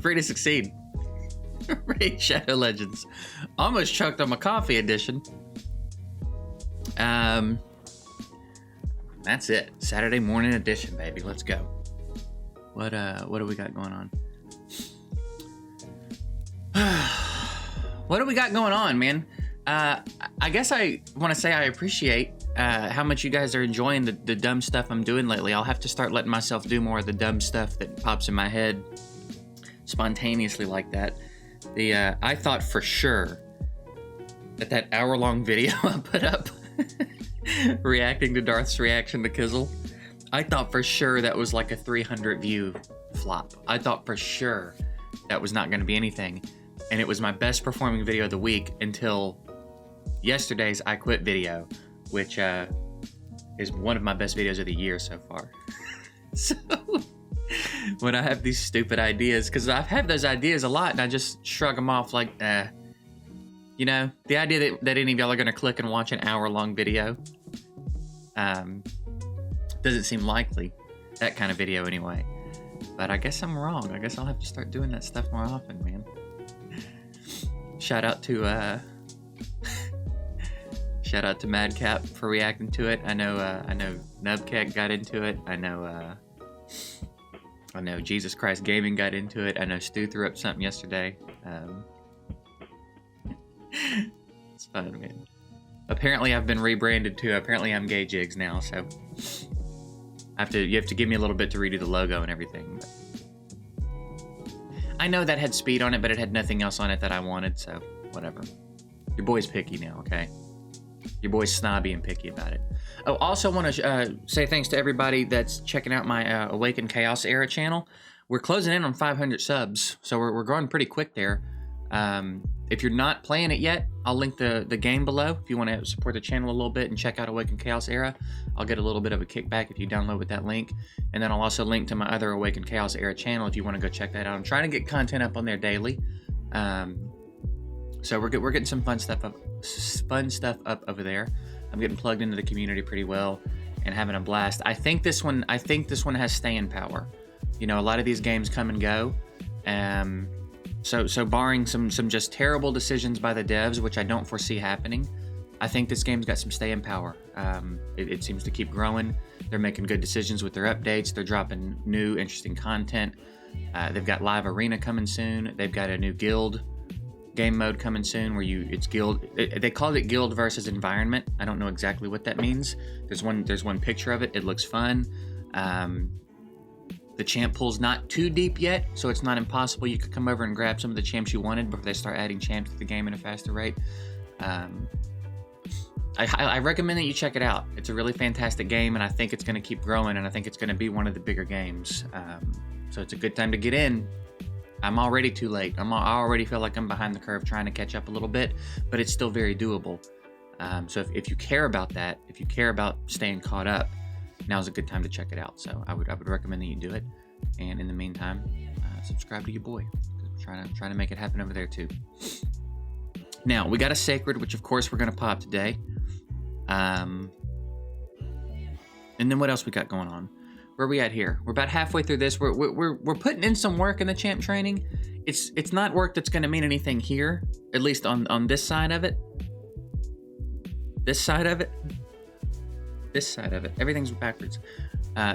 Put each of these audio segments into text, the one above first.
Free to succeed. Raid Shadow Legends. Almost choked on my coffee edition. That's it. Saturday morning edition, baby. Let's go. What do we got going on? What do we got going on, man? I guess I want to say I appreciate how much you guys are enjoying the dumb stuff I'm doing lately. I'll have to start letting myself do more of the dumb stuff that pops in my head spontaneously like that. I thought for sure that hour-long video I put up reacting to Darth's reaction to Kizzle, I thought for sure that was like a 300 view flop. I thought for sure that was not going to be anything. And it was my best performing video of the week until yesterday's I Quit video, which is one of my best videos of the year so far. So when I have these stupid ideas, because I've had those ideas a lot and I just shrug them off like, you know, the idea that any of y'all are going to click and watch an hour-long video doesn't seem likely, that kind of video anyway. But I guess I'm wrong. I guess I'll have to start doing that stuff more often, man. Shout out to Madcap for reacting to it. I know Nubcat got into it. I know Jesus Christ Gaming got into it. I know Stu threw up something yesterday. It's fun, man. Apparently I've been rebranded too. Apparently I'm JGigs now, so you have to give me a little bit to redo the logo and everything. But I know that had speed on it, but it had nothing else on it that I wanted, so whatever. Your boy's picky now, okay? Your boy's snobby and picky about it. Oh, also want to say thanks to everybody that's checking out my Awaken Chaos Era channel. We're closing in on 500 subs, so we're growing pretty quick there. If you're not playing it yet, I'll link the game below if you want to support the channel a little bit and check out Awaken Chaos Era. I'll get a little bit of a kickback if you download with that link. And then I'll also link to my other Awaken Chaos Era channel if you want to go check that out. I'm trying to get content up on there daily. So we're getting some fun stuff up over there. I'm getting plugged into the community pretty well and having a blast. I think this one has staying power. You know, a lot of these games come and go. So barring some just terrible decisions by the devs, which I don't foresee happening, I think this game's got some staying power. It seems to keep growing. They're making good decisions with their updates. They're dropping new, interesting content. They've got live arena coming soon. They've got a new guild game mode coming soon where it's guild. They called it guild versus environment. I don't know exactly what that means. There's one picture of it. It looks fun. The champ pool's not too deep yet, so it's not impossible. You could come over and grab some of the champs you wanted before they start adding champs to the game at a faster rate. I recommend that you check it out. It's a really fantastic game, and I think it's going to keep growing, and I think it's going to be one of the bigger games. So it's a good time to get in. I'm already too late. I already feel like I'm behind the curve trying to catch up a little bit, but it's still very doable. So if you care about that, if you care about staying caught up, now's a good time to check it out. So I would recommend that you do it. And in the meantime, subscribe to your boy. We're trying to make it happen over there too. Now we got a sacred, which of course we're gonna pop today. And then what else we got going on? Where are we at here? We're about halfway through this. We're putting in some work in the champ training. It's not work that's gonna mean anything here, at least on this side of it. This side of it. This side of it. Everything's backwards.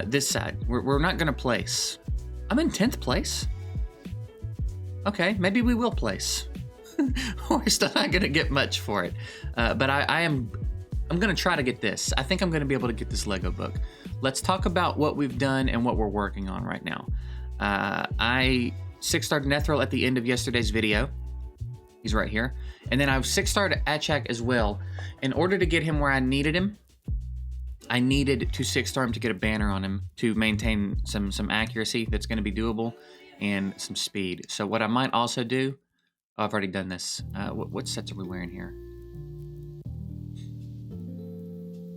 This side. We're not gonna place. I'm in 10th place. Okay, maybe we will place. We're still not gonna get much for it. But I'm gonna try to get this. I think I'm gonna be able to get this Lego book. Let's talk about what we've done and what we're working on right now. I 6-starred Nethril at the end of yesterday's video. He's right here. And then I've 6-starred Achak as well. In order to get him where I needed him, I needed to 6-star him to get a banner on him to maintain some accuracy that's going to be doable and some speed. So what I might also do, I've already done this. What sets are we wearing here?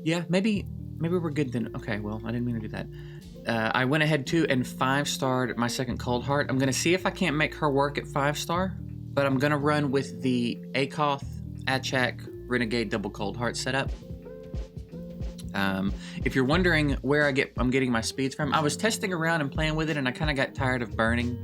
Yeah, maybe we're good then. Okay, well, I didn't mean to do that. I went ahead too and 5-starred my second Cold Heart. I'm going to see if I can't make her work at 5-star, but I'm going to run with the Akoth, Achak, Renegade double Cold Heart setup. If you're wondering where I'm getting my speeds from, I was testing around and playing with it, and I kind of got tired of burning.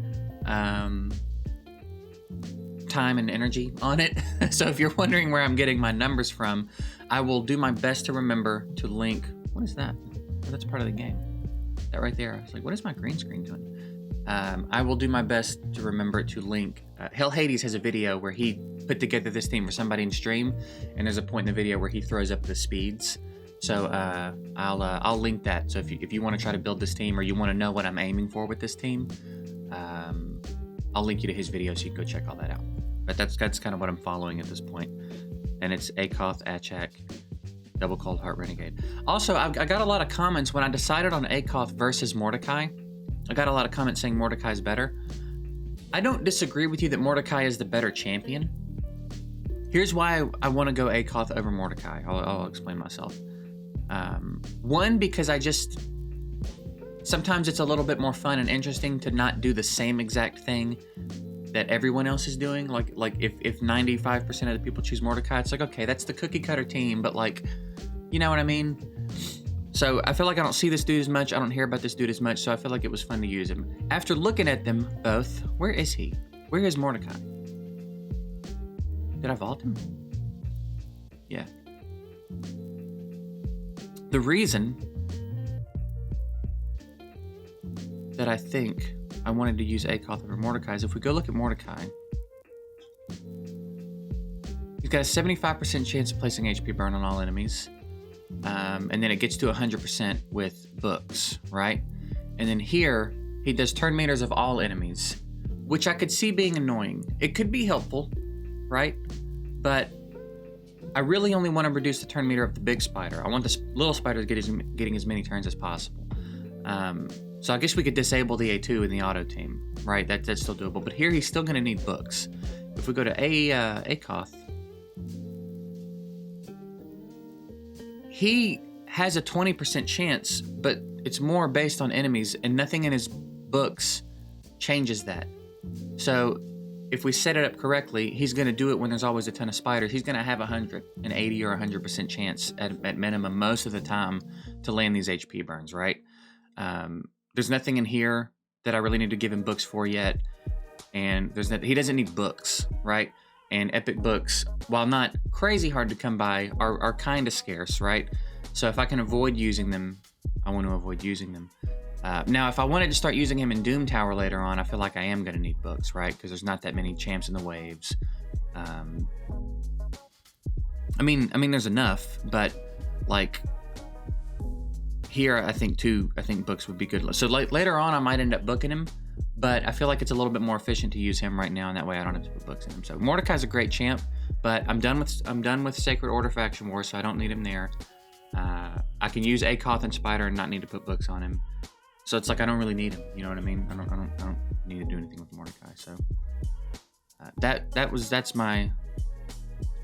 time and energy on it. So if you're wondering where I'm getting my numbers from, I will do my best to remember to link. What is that? Oh, that's part of the game. That right there. I was like, what is my green screen doing? I will do my best to remember to link. Hell Hades has a video where he put together this team for somebody in stream, and there's a point in the video where he throws up the speeds. So I'll link that. So if you want to try to build this team, or you want to know what I'm aiming for with this team, I'll link you to his video so you can go check all that out. But that's kind of what I'm following at this point. And it's Akoth, Achak, Double Cold Heart Renegade. Also, I got a lot of comments when I decided on Akoth versus Mordecai. I got a lot of comments saying Mordecai's better. I don't disagree with you that Mordecai is the better champion. Here's why I want to go Akoth over Mordecai. I'll explain myself. One, because sometimes it's a little bit more fun and interesting to not do the same exact thing that everyone else is doing. Like if 95% of the people choose Mordecai, it's like, okay, that's the cookie cutter team, but like, you know what I mean? So I feel like I don't see this dude as much. I don't hear about this dude as much. So I feel like it was fun to use him. After looking at them both, where is he? Where is Mordecai? Did I vault him? Yeah. The reason that I think I wanted to use Akoth over Mordecai is if we go look at Mordecai, he's got a 75% chance of placing HP burn on all enemies. And then it gets to 100% with books, right? And then here, he does turn meters of all enemies, which I could see being annoying. It could be helpful, right? But I really only want to reduce the turn meter of the big spider. I want the little spider getting as many turns as possible. So I guess we could disable the A2 in the auto team, right? That's still doable. But here, he's still going to need books. If we go to Akoth, he has a 20% chance, but it's more based on enemies, and nothing in his books changes that. So if we set it up correctly, he's going to do it when there's always a ton of spiders. He's going to have 180 or 100% chance at minimum most of the time to land these HP burns, right? There's nothing in here that I really need to give him books for yet, and he doesn't need books, right? And epic books, while not crazy hard to come by, are kind of scarce, right? So if I can avoid using them, I want to avoid using them. Now, if I wanted to start using him in Doom Tower later on, I feel like I am going to need books, right? Because there's not that many champs in the waves. I mean, there's enough, but like here, I think books would be good. So like later on, I might end up booking him, but I feel like it's a little bit more efficient to use him right now, and that way I don't have to put books in him. So Mordecai's a great champ, but I'm done with Sacred Order Faction War, so I don't need him there. I can use Akoth and Spider and not need to put books on him. So it's like I don't really need him. You know what I mean? I don't need to do anything with Mordecai. So that's my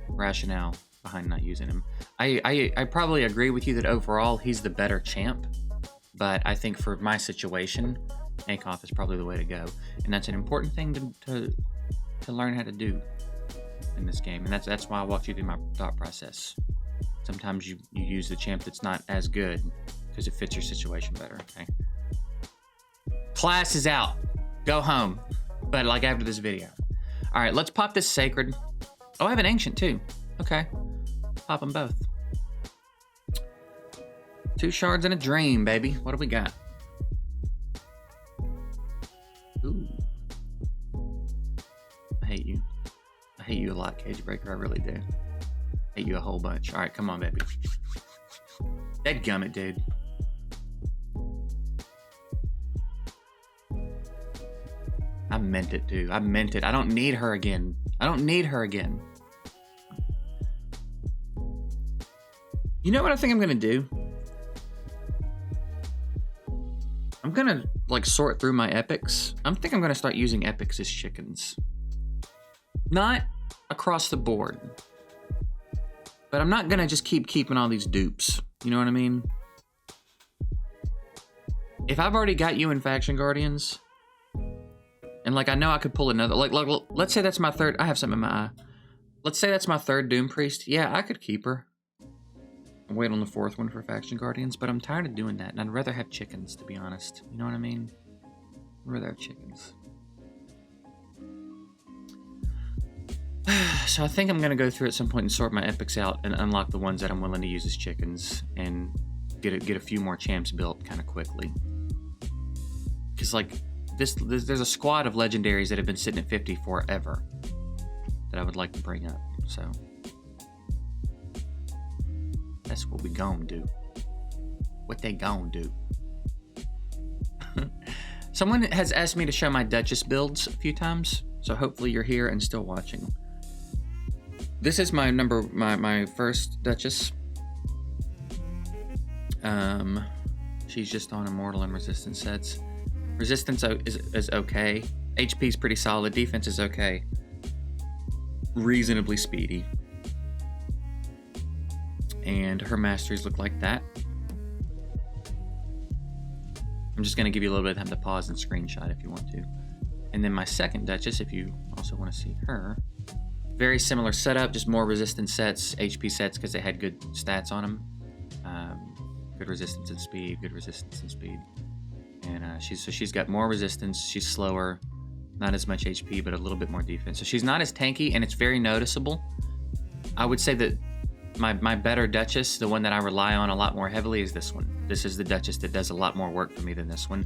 rationale behind not using him. I probably agree with you that overall he's the better champ, but I think for my situation, Akoth is probably the way to go, and that's an important thing to learn how to do in this game, and that's why I walked you through my thought process. Sometimes you use the champ that's not as good because it fits your situation better. Okay. Class is out. Go home. But like after this video. All right, let's pop this sacred. Oh, I have an ancient too. Okay. Pop them both. 2 shards and a dream, baby. What do we got? Ooh. I hate you. I hate you a lot, Cage Breaker. I really do. I hate you a whole bunch. All right, come on, baby. Dadgummit, dude. I meant it, dude. I meant it. I don't need her again. I don't need her again. You know what I think I'm gonna do? I'm gonna like sort through my epics. I think I'm gonna start using epics as chickens. Not across the board. But I'm not gonna just keep keeping all these dupes. You know what I mean? If I've already got you in Faction Guardians, and like I know I could pull another, like let's say that's my third. I have something in my eye. Let's say that's my third Doom Priest. Yeah, I could keep her. And wait on the 4th one for Faction Guardians, but I'm tired of doing that, and I'd rather have chickens, to be honest. You know what I mean? I'd rather have chickens. So I think I'm going to go through at some point and sort my epics out and unlock the ones that I'm willing to use as chickens and get a few more champs built kind of quickly. Because like there's a squad of legendaries that have been sitting at 50 forever that I would like to bring up. So that's what we gon' do. What they gon' do. Someone has asked me to show my Duchess builds a few times, so hopefully you're here and still watching. This is my first Duchess. She's just on Immortal and Resistance sets. Resistance is okay. HP's pretty solid. Defense is okay. Reasonably speedy. And her masteries look like that. I'm just going to give you a little bit of time to pause and screenshot if you want to. And then my second Duchess, if you also want to see her. Very similar setup, just more resistance sets, HP sets, because they had good stats on them. Good resistance and speed, good resistance and speed. And she's got more resistance, she's slower, not as much HP, but a little bit more defense. So she's not as tanky, and it's very noticeable. I would say that my better Duchess, the one that I rely on a lot more heavily, is this one. This is the Duchess that does a lot more work for me than this one.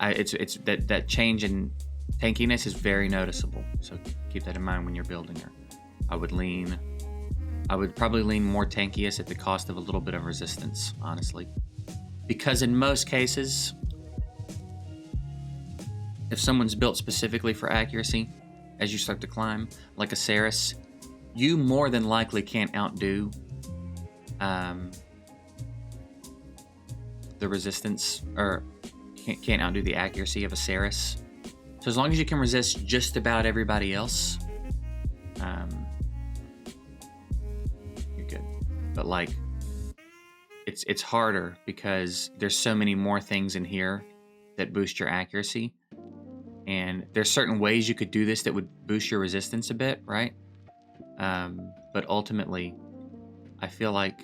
It's that change in tankiness is very noticeable. So keep that in mind when you're building her. I would probably lean more tankiest at the cost of a little bit of resistance, honestly. Because in most cases, if someone's built specifically for accuracy, as you start to climb, like a Ceres, you more than likely can't outdo the resistance, or can't outdo the accuracy of a Ceres. So as long as you can resist just about everybody else, you're good. But like, it's harder because there's so many more things in here that boost your accuracy. And there's certain ways you could do this that would boost your resistance a bit, right? But ultimately, I feel like,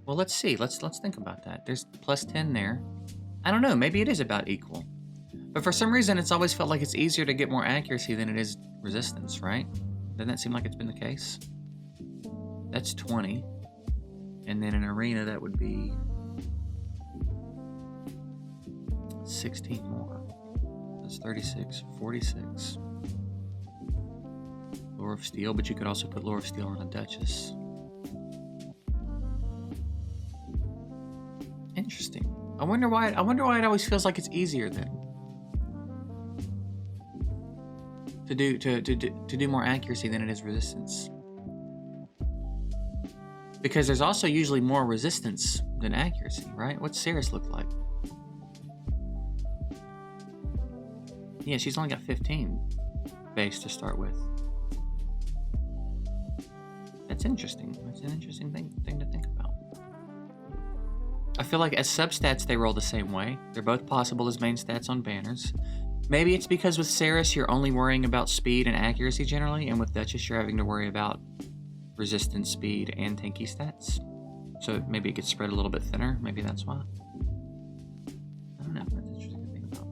well, let's see. Let's think about that. There's plus 10 there. I don't know. Maybe it is about equal. But for some reason, it's always felt like it's easier to get more accuracy than it is resistance, right? Doesn't that seem like it's been the case? That's 20. And then in arena, that would be 16 more. That's 36, 46. Lore of Steel, but you could also put Lore of Steel on a Duchess. Interesting. I wonder why it always feels like it's easier then to do more accuracy than it is resistance. Because there's also usually more resistance than accuracy, right? What's Ceres look like? Yeah, she's only got 15 base to start with. That's interesting. That's an interesting thing to think about. I feel like as substats, they roll the same way. They're both possible as main stats on banners. Maybe it's because with Ceres, you're only worrying about speed and accuracy generally, and with Duchess, you're having to worry about resistance, speed, and tanky stats. So maybe it gets spread a little bit thinner. Maybe that's why. I don't know. That's interesting to think about.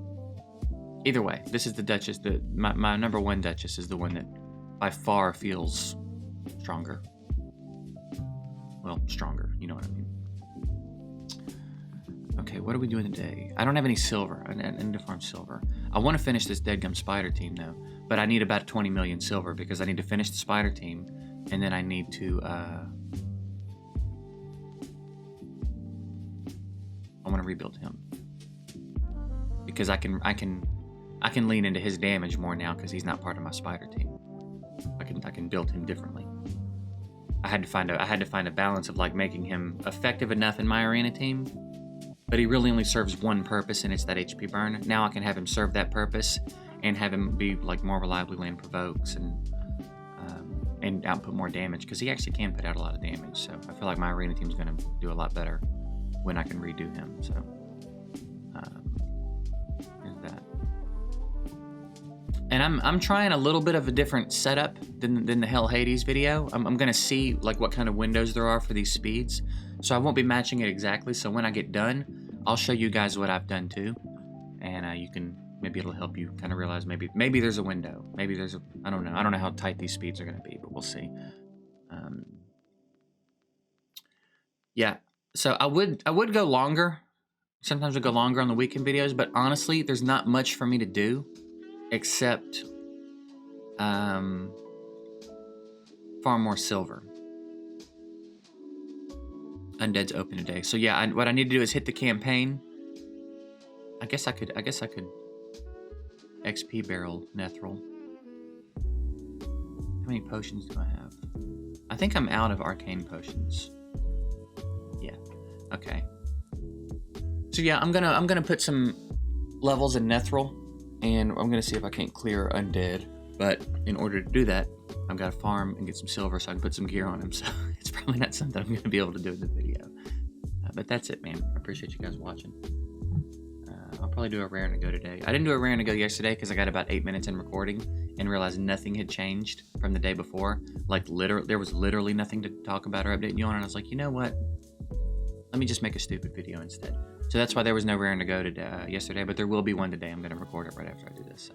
Either way, this is the Duchess. My number one Duchess is the one that by far feels stronger. Well, stronger. You know what I mean. Okay, what are we doing today? I don't have any silver. I need to farm silver. I want to finish this Deadgum Spider team, though. But I need about 20 million silver because I need to finish the Spider team. And then I need to, I want to rebuild him. Because I can lean into his damage more now because he's not part of my Spider team. I can build him differently. I had to find a balance of like making him effective enough in my arena team, but he really only serves one purpose, and it's that HP burn. Now I can have him serve that purpose and have him be like more reliably land provokes and output more damage, because he actually can put out a lot of damage. So I feel like my arena team is going to do a lot better when I can redo him. So here's that. And I'm trying a little bit of a different setup than the Hell Hades video. I'm going to see like what kind of windows there are for these speeds. So I won't be matching it exactly. So when I get done, I'll show you guys what I've done too. And you can maybe it'll help you kind of realize maybe there's a window. Maybe there's a, I don't know how tight these speeds are going to be, but we'll see. Yeah, so I would go longer. Sometimes I go longer on the weekend videos, but honestly, there's not much for me to do except farm more silver. Undead's open today, so yeah. What I need to do is hit the campaign. I guess I could XP barrel Nethril. How many potions do I have? I think I'm out of arcane potions. Yeah. Okay. So yeah, I'm gonna put some levels in Nethril, and I'm gonna see if I can't clear Undead. But in order to do that, I've got to farm and get some silver so I can put some gear on him. So it's probably not something I'm gonna be able to do in the video. But that's it, man. I appreciate you guys watching. I'll probably do a rare and a go today. I didn't do a rare and a go yesterday because I got about 8 minutes in recording and realized nothing had changed from the day before. Like there was literally nothing to talk about or update you on, and I was like, you know what? Let me just make a stupid video instead. So that's why there was no rare and a go today, yesterday, but there will be one today. I'm going to record it right after I do this. So.